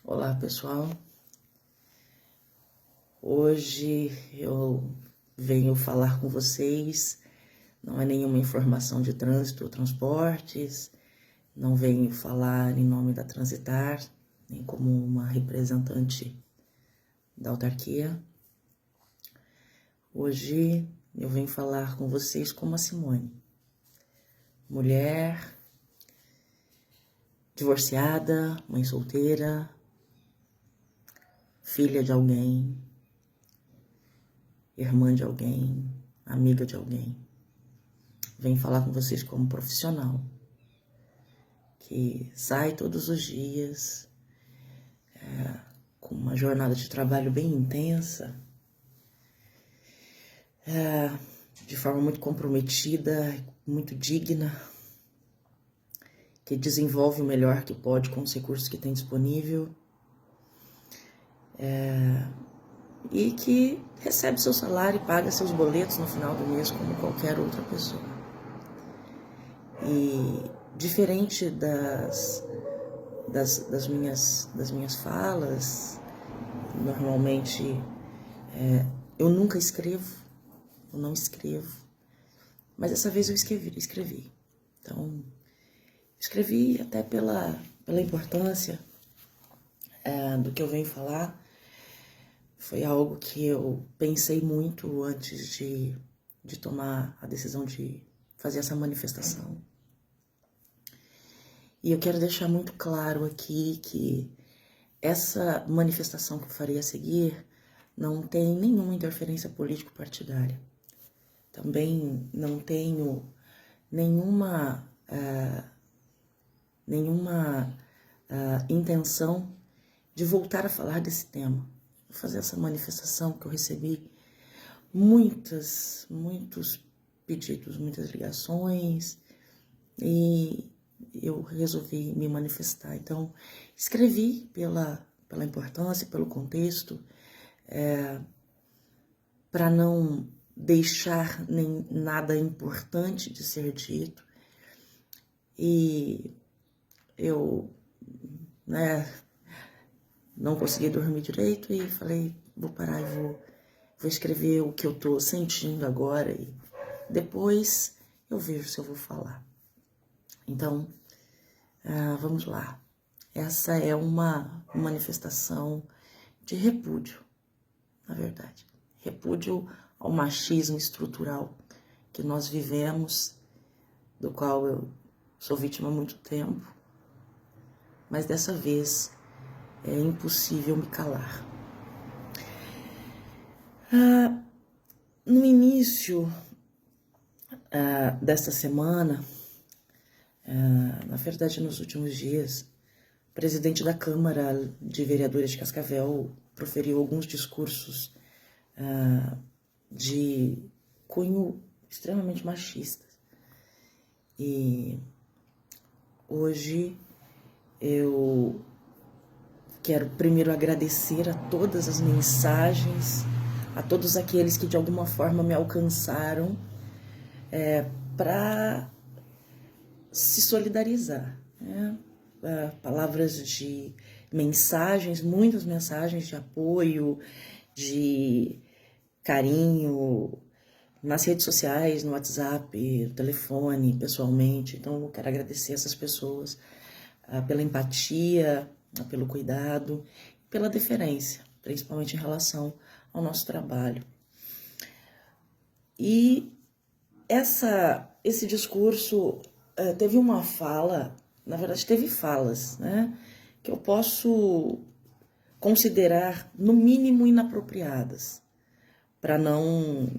Olá, pessoal. Hoje eu venho falar com vocês. Não é nenhuma informação de trânsito ou transportes. Não venho falar em nome da Transitar, nem como uma representante da autarquia. Hoje eu venho falar com vocês como a Simone. Mulher, divorciada, mãe solteira, filha de alguém, irmã de alguém, amiga de alguém. Venho falar com vocês como profissional, que sai todos os dias com uma jornada de trabalho bem intensa, de forma muito comprometida, muito digna, que desenvolve o melhor que pode com os recursos que tem disponível, e que recebe seu salário e paga seus boletos no final do mês como qualquer outra pessoa. E diferente das minhas falas, normalmente eu nunca escrevo, eu não escrevo, mas dessa vez eu escrevi. Então, escrevi até pela importância do que eu venho falar. Foi algo que eu pensei muito antes de tomar a decisão de fazer essa manifestação. E eu quero deixar muito claro aqui que essa manifestação que eu farei a seguir não tem nenhuma interferência político-partidária. Também não tenho nenhuma intenção de voltar a falar desse tema. Vou fazer essa manifestação que eu recebi muitos pedidos, muitas ligações, e eu resolvi me manifestar. Então, escrevi pela importância, pelo contexto, para não deixar nem nada importante de ser dito. E eu, não consegui dormir direito e falei, vou parar e vou escrever o que eu tô sentindo agora e depois eu vejo se eu vou falar. Então, vamos lá. Essa é uma manifestação de repúdio, na verdade. Repúdio ao machismo estrutural que nós vivemos, do qual eu sou vítima há muito tempo, mas dessa vez é impossível me calar. No início desta semana, na verdade nos últimos dias, o presidente da Câmara de Vereadores de Cascavel proferiu alguns discursos de cunho extremamente machistas. E hoje eu quero primeiro agradecer a todas as mensagens, a todos aqueles que de alguma forma me alcançaram para se solidarizar, né? Palavras de mensagens, muitas mensagens de apoio, de carinho, nas redes sociais, no WhatsApp, no telefone, pessoalmente. Então eu quero agradecer essas pessoas pela empatia, pelo cuidado, pela deferência, principalmente em relação ao nosso trabalho. E esse discurso teve uma fala, na verdade teve falas, né, que eu posso considerar no mínimo inapropriadas, para não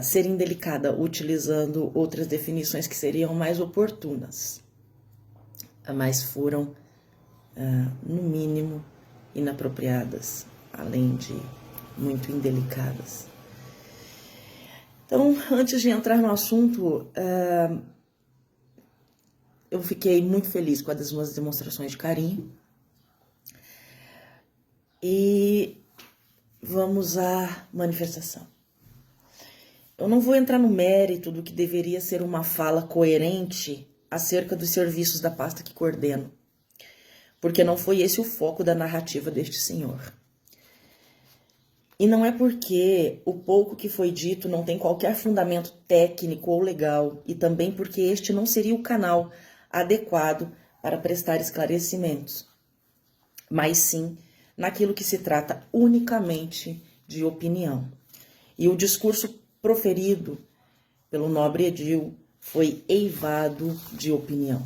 ser indelicada, utilizando outras definições que seriam mais oportunas, mas foram no mínimo inapropriadas, além de muito indelicadas. Então, antes de entrar no assunto, eu fiquei muito feliz com as minhas demonstrações de carinho. E vamos à manifestação. Eu não vou entrar no mérito do que deveria ser uma fala coerente acerca dos serviços da pasta que coordeno, porque não foi esse o foco da narrativa deste senhor. E não é porque o pouco que foi dito não tem qualquer fundamento técnico ou legal, e também porque este não seria o canal adequado para prestar esclarecimentos, mas sim naquilo que se trata unicamente de opinião. E o discurso proferido pelo nobre edil foi eivado de opinião.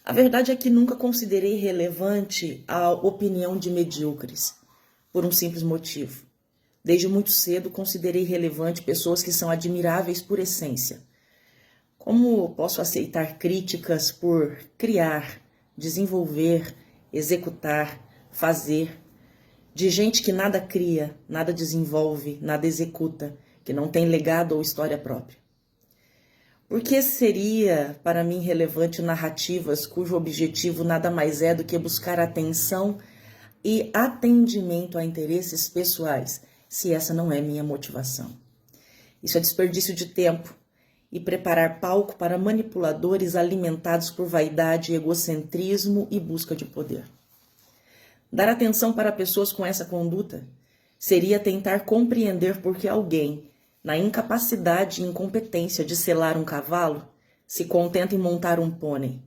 A verdade é que nunca considerei relevante a opinião de medíocres, por um simples motivo. Desde muito cedo considerei relevante pessoas que são admiráveis por essência. Como posso aceitar críticas por criar, desenvolver, executar, fazer, de gente que nada cria, nada desenvolve, nada executa, que não tem legado ou história própria? Por que seria para mim relevante narrativas cujo objetivo nada mais é do que buscar atenção e atendimento a interesses pessoais, se essa não é minha motivação? Isso é desperdício de tempo e preparar palco para manipuladores alimentados por vaidade, egocentrismo e busca de poder. Dar atenção para pessoas com essa conduta seria tentar compreender por que alguém, na incapacidade e incompetência de selar um cavalo, se contenta em montar um pônei,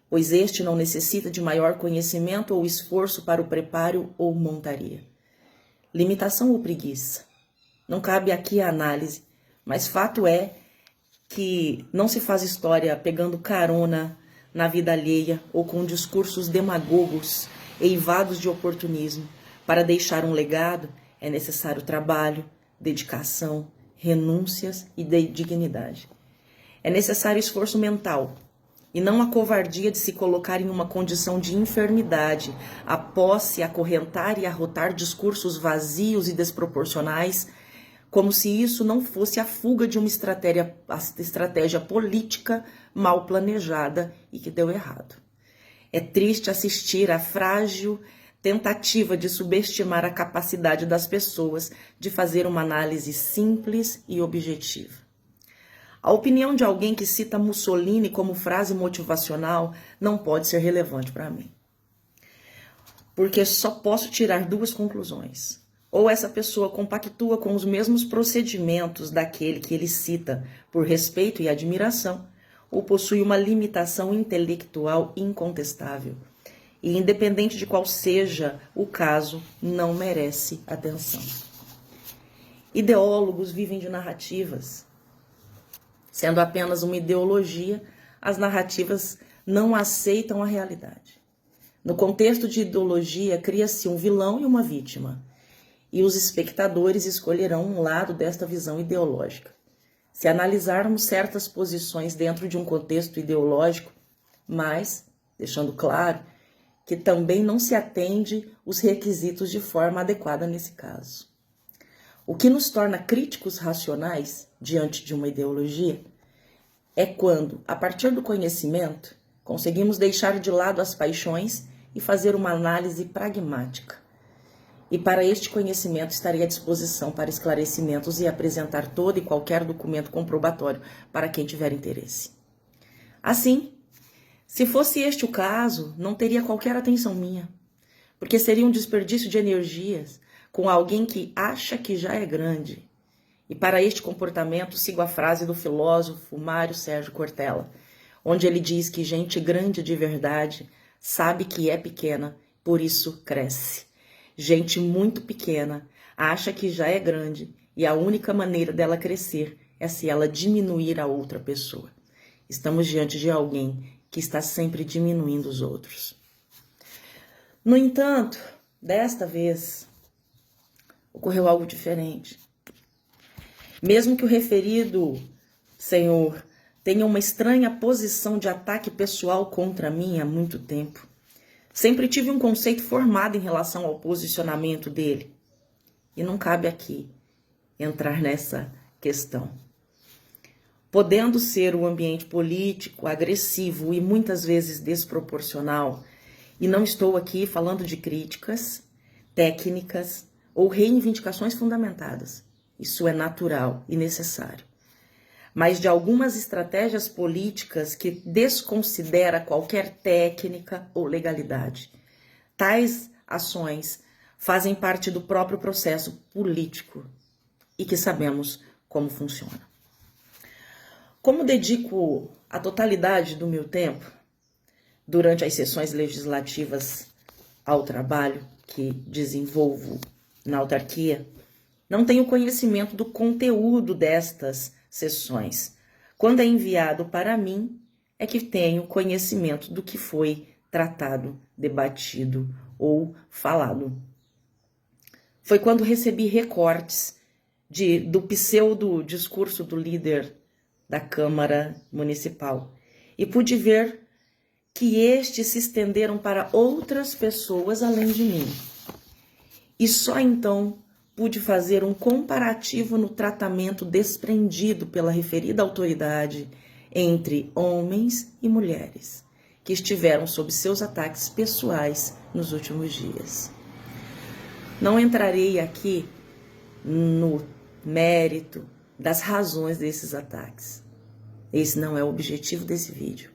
pois este não necessita de maior conhecimento ou esforço para o preparo ou montaria. Limitação ou preguiça? Não cabe aqui a análise, mas fato é que não se faz história pegando carona na vida alheia ou com discursos demagogos eivados de oportunismo. Para deixar um legado é necessário trabalho, dedicação, renúncias e dignidade. É necessário esforço mental e não a covardia de se colocar em uma condição de enfermidade, a posse, acorrentar e arrotar discursos vazios e desproporcionais, como se isso não fosse a fuga de uma estratégia política mal planejada e que deu errado. É triste assistir à frágil tentativa de subestimar a capacidade das pessoas de fazer uma análise simples e objetiva. A opinião de alguém que cita Mussolini como frase motivacional não pode ser relevante para mim. Porque só posso tirar duas conclusões. Ou essa pessoa compactua com os mesmos procedimentos daquele que ele cita por respeito e admiração, ou possui uma limitação intelectual incontestável. E independente de qual seja o caso, não merece atenção. Ideólogos vivem de narrativas. Sendo apenas uma ideologia, as narrativas não aceitam a realidade. No contexto de ideologia, cria-se um vilão e uma vítima, e os espectadores escolherão um lado desta visão ideológica. Se analisarmos certas posições dentro de um contexto ideológico, mas deixando claro que também não se atende os requisitos de forma adequada nesse caso. O que nos torna críticos racionais diante de uma ideologia é quando, a partir do conhecimento, conseguimos deixar de lado as paixões e fazer uma análise pragmática. E para este conhecimento estarei à disposição para esclarecimentos e apresentar todo e qualquer documento comprobatório para quem tiver interesse. Assim, se fosse este o caso, não teria qualquer atenção minha, porque seria um desperdício de energias com alguém que acha que já é grande. E para este comportamento sigo a frase do filósofo Mário Sérgio Cortella, onde ele diz que gente grande de verdade sabe que é pequena, por isso cresce. Gente muito pequena acha que já é grande e a única maneira dela crescer é se ela diminuir a outra pessoa. Estamos diante de alguém que está sempre diminuindo os outros. No entanto, desta vez, ocorreu algo diferente. Mesmo que o referido senhor tenha uma estranha posição de ataque pessoal contra mim há muito tempo, sempre tive um conceito formado em relação ao posicionamento dele. E não cabe aqui entrar nessa questão. Podendo ser o ambiente político agressivo e muitas vezes desproporcional, e não estou aqui falando de críticas, técnicas ou reivindicações fundamentadas. Isso é natural e necessário. mas de algumas estratégias políticas que desconsidera qualquer técnica ou legalidade. Tais ações fazem parte do próprio processo político e que sabemos como funciona. Como dedico a totalidade do meu tempo durante as sessões legislativas ao trabalho que desenvolvo na autarquia, não tenho conhecimento do conteúdo destas sessões. Quando é enviado para mim, é que tenho conhecimento do que foi tratado, debatido ou falado. Foi quando recebi recortes do pseudo discurso do líder da Câmara Municipal e pude ver que estes se estenderam para outras pessoas além de mim. E só então pude fazer um comparativo no tratamento desprendido pela referida autoridade entre homens e mulheres que estiveram sob seus ataques pessoais nos últimos dias. Não entrarei aqui no mérito das razões desses ataques. Esse não é o objetivo desse vídeo.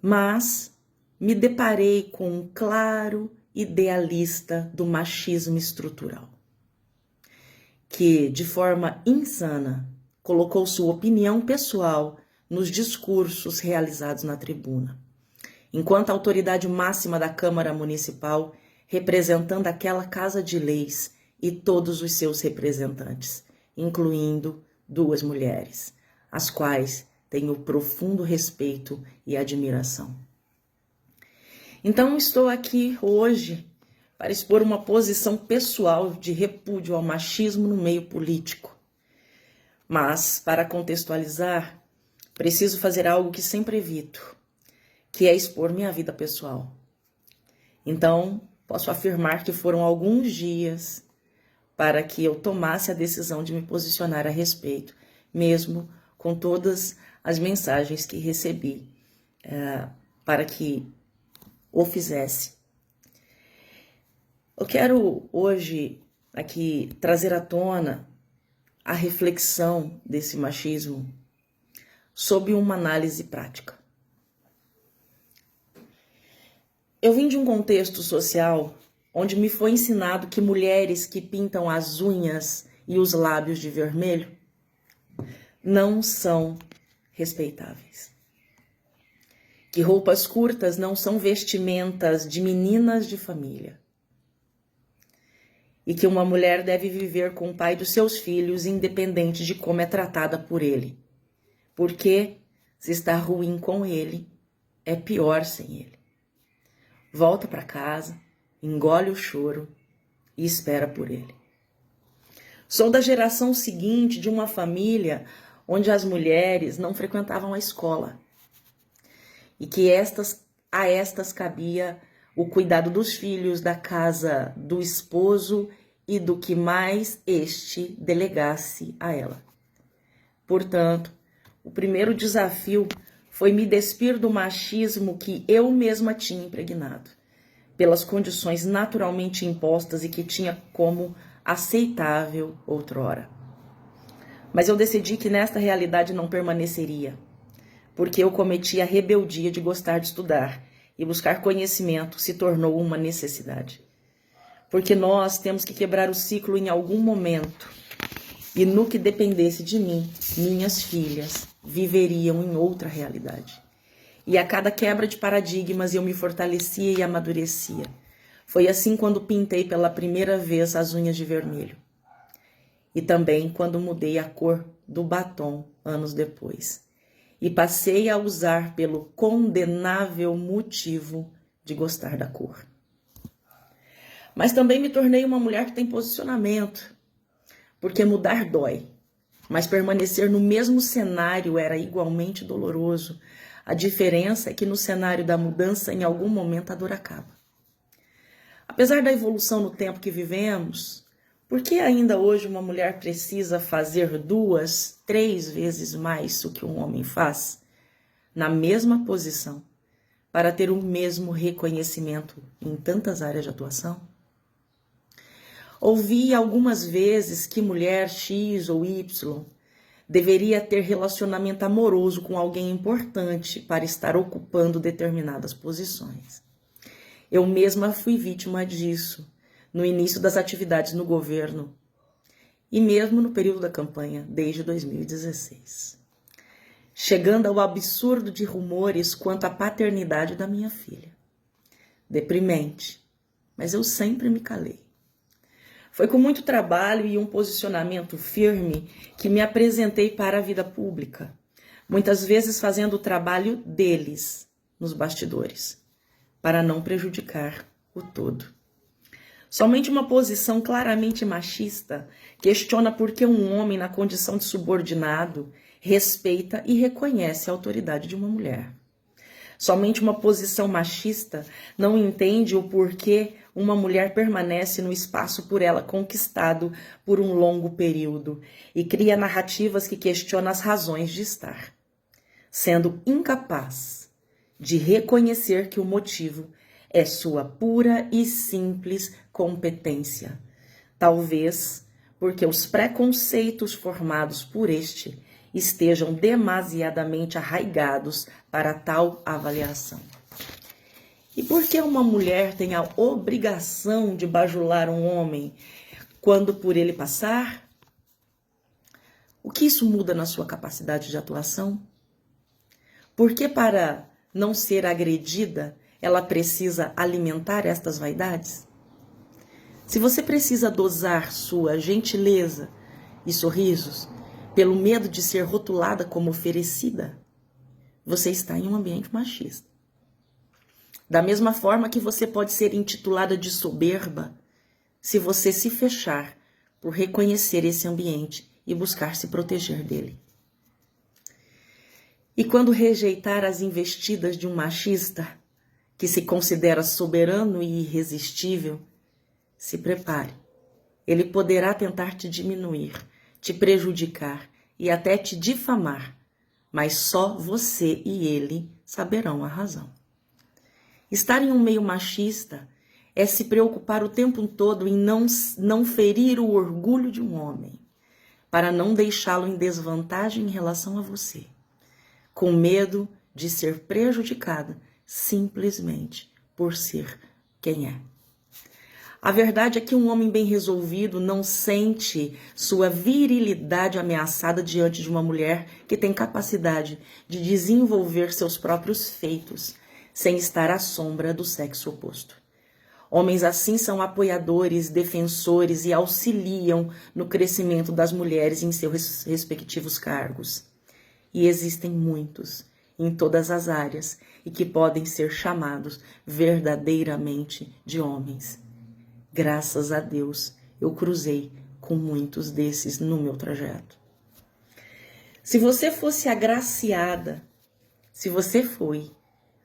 Mas me deparei com um claro idealista do machismo estrutural, que, de forma insana, colocou sua opinião pessoal nos discursos realizados na tribuna, enquanto a autoridade máxima da Câmara Municipal, representando aquela Casa de Leis e todos os seus representantes, incluindo 2 mulheres, as quais tenho profundo respeito e admiração. Então estou aqui hoje para expor uma posição pessoal de repúdio ao machismo no meio político. Mas, para contextualizar, preciso fazer algo que sempre evito, que é expor minha vida pessoal. Então, posso afirmar que foram alguns dias para que eu tomasse a decisão de me posicionar a respeito, mesmo com todas as mensagens que recebi para que o fizesse. Eu quero hoje aqui trazer à tona a reflexão desse machismo sob uma análise prática. Eu vim de um contexto social onde me foi ensinado que mulheres que pintam as unhas e os lábios de vermelho não são respeitáveis. Que roupas curtas não são vestimentas de meninas de família. E que uma mulher deve viver com o pai dos seus filhos independente de como é tratada por ele. Porque se está ruim com ele, é pior sem ele. Volta para casa, engole o choro e espera por ele. Sou da geração seguinte de uma família onde as mulheres não frequentavam a escola e que a estas cabia o cuidado dos filhos, da casa do esposo e do que mais este delegasse a ela. Portanto, o primeiro desafio foi me despir do machismo que eu mesma tinha impregnado, pelas condições naturalmente impostas e que tinha como aceitável outrora. Mas eu decidi que nesta realidade não permaneceria, porque eu cometi a rebeldia de gostar de estudar e buscar conhecimento se tornou uma necessidade. Porque nós temos que quebrar o ciclo em algum momento, e no que dependesse de mim, minhas filhas viveriam em outra realidade. E a cada quebra de paradigmas eu me fortalecia e amadurecia. Foi assim quando pintei pela primeira vez as unhas de vermelho. E também quando mudei a cor do batom anos depois. E passei a usar pelo condenável motivo de gostar da cor. Mas também me tornei uma mulher que tem posicionamento, porque mudar dói, mas permanecer no mesmo cenário era igualmente doloroso. A diferença é que no cenário da mudança, em algum momento, a dor acaba. Apesar da evolução no tempo que vivemos, por que ainda hoje uma mulher precisa fazer 2, 3 vezes mais o que um homem faz, na mesma posição, para ter o mesmo reconhecimento em tantas áreas de atuação? Ouvi algumas vezes que mulher X ou Y deveria ter relacionamento amoroso com alguém importante para estar ocupando determinadas posições. Eu mesma fui vítima disso no início das atividades no governo e mesmo no período da campanha, desde 2016. Chegando ao absurdo de rumores quanto à paternidade da minha filha. Deprimente, mas eu sempre me calei. Foi com muito trabalho e um posicionamento firme que me apresentei para a vida pública, muitas vezes fazendo o trabalho deles nos bastidores, para não prejudicar o todo. Somente uma posição claramente machista questiona por que um homem na condição de subordinado respeita e reconhece a autoridade de uma mulher. Somente uma posição machista não entende o porquê uma mulher permanece no espaço por ela conquistado por um longo período e cria narrativas que questionam as razões de estar, sendo incapaz de reconhecer que o motivo é sua pura e simples competência. Talvez porque os preconceitos formados por este estejam demasiadamente arraigados para tal avaliação. E por que uma mulher tem a obrigação de bajular um homem quando por ele passar? O que isso muda na sua capacidade de atuação? Por que para não ser agredida, ela precisa alimentar estas vaidades? Se você precisa dosar sua gentileza e sorrisos pelo medo de ser rotulada como oferecida, você está em um ambiente machista. Da mesma forma que você pode ser intitulada de soberba se você se fechar por reconhecer esse ambiente e buscar se proteger dele. E quando rejeitar as investidas de um machista que se considera soberano e irresistível, se prepare. Ele poderá tentar te diminuir, te prejudicar e até te difamar, mas só você e ele saberão a razão. Estar em um meio machista é se preocupar o tempo todo em não ferir o orgulho de um homem, para não deixá-lo em desvantagem em relação a você, com medo de ser prejudicada simplesmente por ser quem é. A verdade é que um homem bem resolvido não sente sua virilidade ameaçada diante de uma mulher que tem capacidade de desenvolver seus próprios feitos, sem estar à sombra do sexo oposto. Homens assim são apoiadores, defensores e auxiliam no crescimento das mulheres em seus respectivos cargos. E existem muitos, em todas as áreas, e que podem ser chamados verdadeiramente de homens. Graças a Deus, eu cruzei com muitos desses no meu trajeto. Se você fosse agraciada, se você foi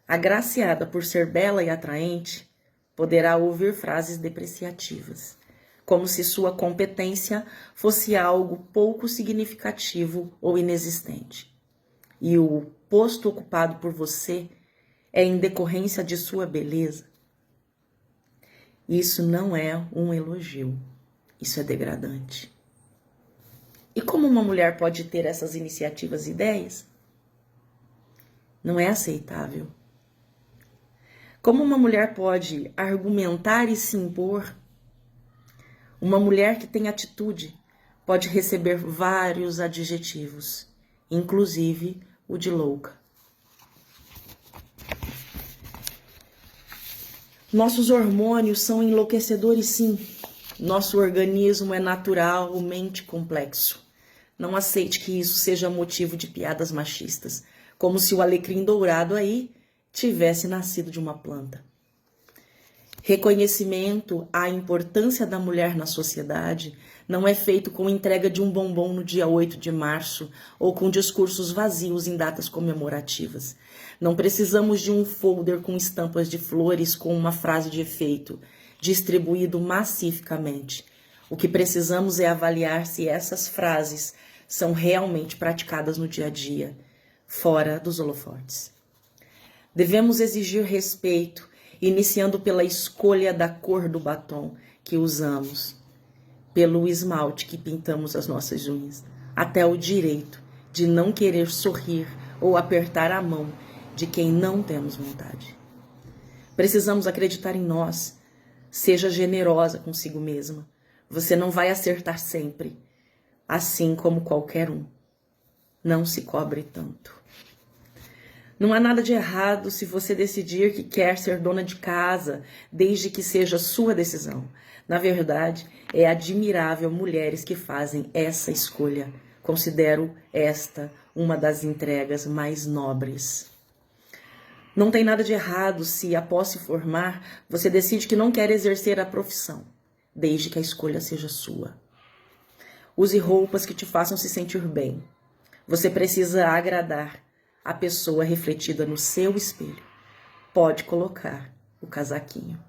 agraciada por ser bela e atraente, poderá ouvir frases depreciativas, como se sua competência fosse algo pouco significativo ou inexistente. E o posto ocupado por você é em decorrência de sua beleza. Isso não é um elogio, isso é degradante. E como uma mulher pode ter essas iniciativas e ideias? Não é aceitável. Como uma mulher pode argumentar e se impor? Uma mulher que tem atitude pode receber vários adjetivos, inclusive o de louca. Nossos hormônios são enlouquecedores, sim. Nosso organismo é naturalmente complexo. Não aceite que isso seja motivo de piadas machistas, como se o alecrim dourado aí tivesse nascido de uma planta. Reconhecimento à importância da mulher na sociedade não é feito com entrega de um bombom no dia 8 de março ou com discursos vazios em datas comemorativas. Não precisamos de um folder com estampas de flores com uma frase de efeito, distribuído massificamente. O que precisamos é avaliar se essas frases são realmente praticadas no dia a dia, fora dos holofotes. Devemos exigir respeito, iniciando pela escolha da cor do batom que usamos, pelo esmalte que pintamos as nossas unhas, até o direito de não querer sorrir ou apertar a mão de quem não temos vontade. Precisamos acreditar em nós. Seja generosa consigo mesma. Você não vai acertar sempre, assim como qualquer um. Não se cobre tanto. Não há nada de errado se você decidir que quer ser dona de casa, desde que seja sua decisão. Na verdade, é admirável mulheres que fazem essa escolha. Considero esta uma das entregas mais nobres. Não tem nada de errado se, após se formar, você decide que não quer exercer a profissão, desde que a escolha seja sua. Use roupas que te façam se sentir bem. Você precisa agradar a pessoa refletida no seu espelho. Pode colocar o casaquinho.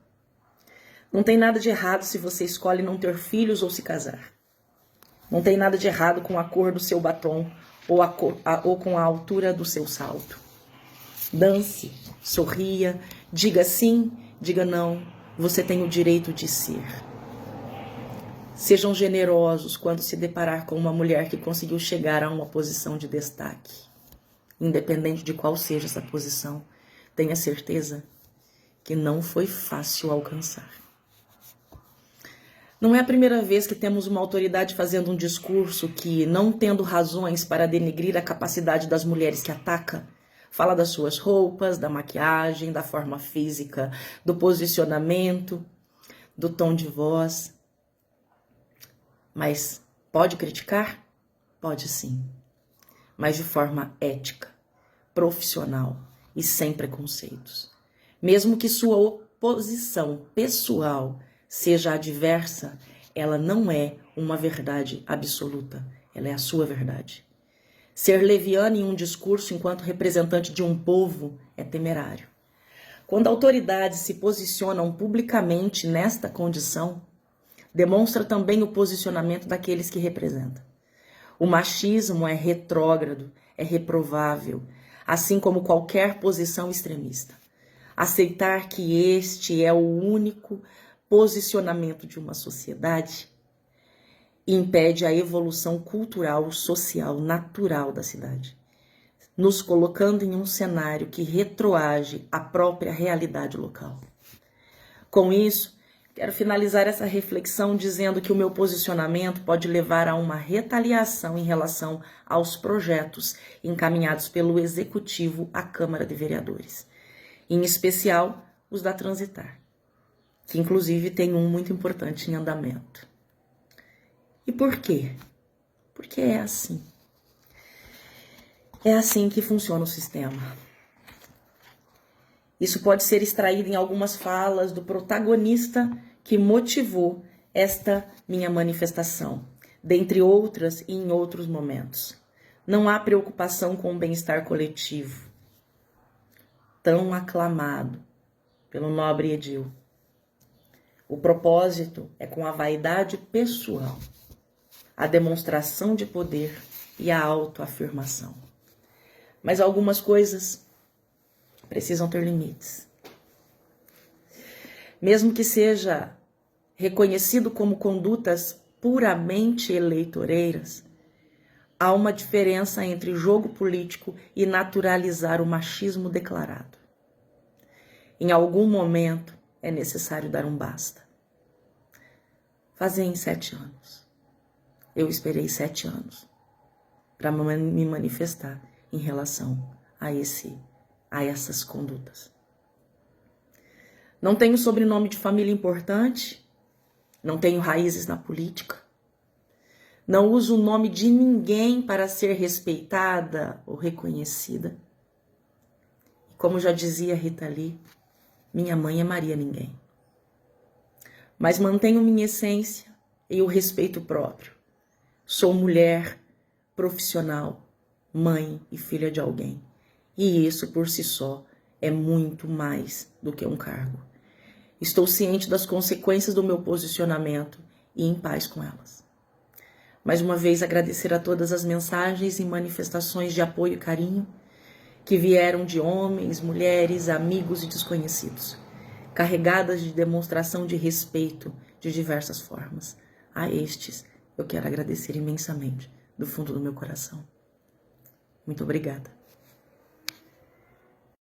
Não tem nada de errado se você escolhe não ter filhos ou se casar. Não tem nada de errado com a cor do seu batom ou com a altura do seu salto. Dance, sorria, diga sim, diga não. Você tem o direito de ser. Sejam generosos quando se deparar com uma mulher que conseguiu chegar a uma posição de destaque. Independente de qual seja essa posição, tenha certeza que não foi fácil alcançar. Não é a primeira vez que temos uma autoridade fazendo um discurso que, não tendo razões para denegrir a capacidade das mulheres que ataca, fala das suas roupas, da maquiagem, da forma física, do posicionamento, do tom de voz. Mas pode criticar? Pode sim. Mas de forma ética, profissional e sem preconceitos. Mesmo que sua oposição pessoal seja adversa, ela não é uma verdade absoluta, ela é a sua verdade. Ser leviano em um discurso enquanto representante de um povo é temerário. Quando autoridades se posicionam publicamente nesta condição, demonstra também o posicionamento daqueles que representam. O machismo é retrógrado, é reprovável, assim como qualquer posição extremista. Aceitar que este é o único posicionamento de uma sociedade impede a evolução cultural, social, natural da cidade, nos colocando em um cenário que retroage à própria realidade local. Com isso, quero finalizar essa reflexão dizendo que o meu posicionamento pode levar a uma retaliação em relação aos projetos encaminhados pelo Executivo à Câmara de Vereadores, em especial os da Transitar, que inclusive tem um muito importante em andamento. E por quê? Porque é assim. É assim que funciona o sistema. Isso pode ser extraído em algumas falas do protagonista que motivou esta minha manifestação, dentre outras e em outros momentos. Não há preocupação com o bem-estar coletivo, tão aclamado pelo nobre edil. O propósito é com a vaidade pessoal, a demonstração de poder e a autoafirmação. Mas algumas coisas precisam ter limites. Mesmo que seja reconhecido como condutas puramente eleitoreiras, há uma diferença entre jogo político e naturalizar o machismo declarado. Em algum momento é necessário dar um basta. Fazem 7 anos. Eu esperei 7 anos para me manifestar em relação a essas condutas. Não tenho sobrenome de família importante, não tenho raízes na política, não uso o nome de ninguém para ser respeitada ou reconhecida. Como já dizia Rita Lee, minha mãe é Maria Ninguém. Mas mantenho minha essência e o respeito próprio. Sou mulher, profissional, mãe e filha de alguém. E isso por si só é muito mais do que um cargo. Estou ciente das consequências do meu posicionamento e em paz com elas. Mais uma vez agradecer a todas as mensagens e manifestações de apoio e carinho que vieram de homens, mulheres, amigos e desconhecidos, carregadas de demonstração de respeito de diversas formas. A estes eu quero agradecer imensamente do fundo do meu coração. Muito obrigada.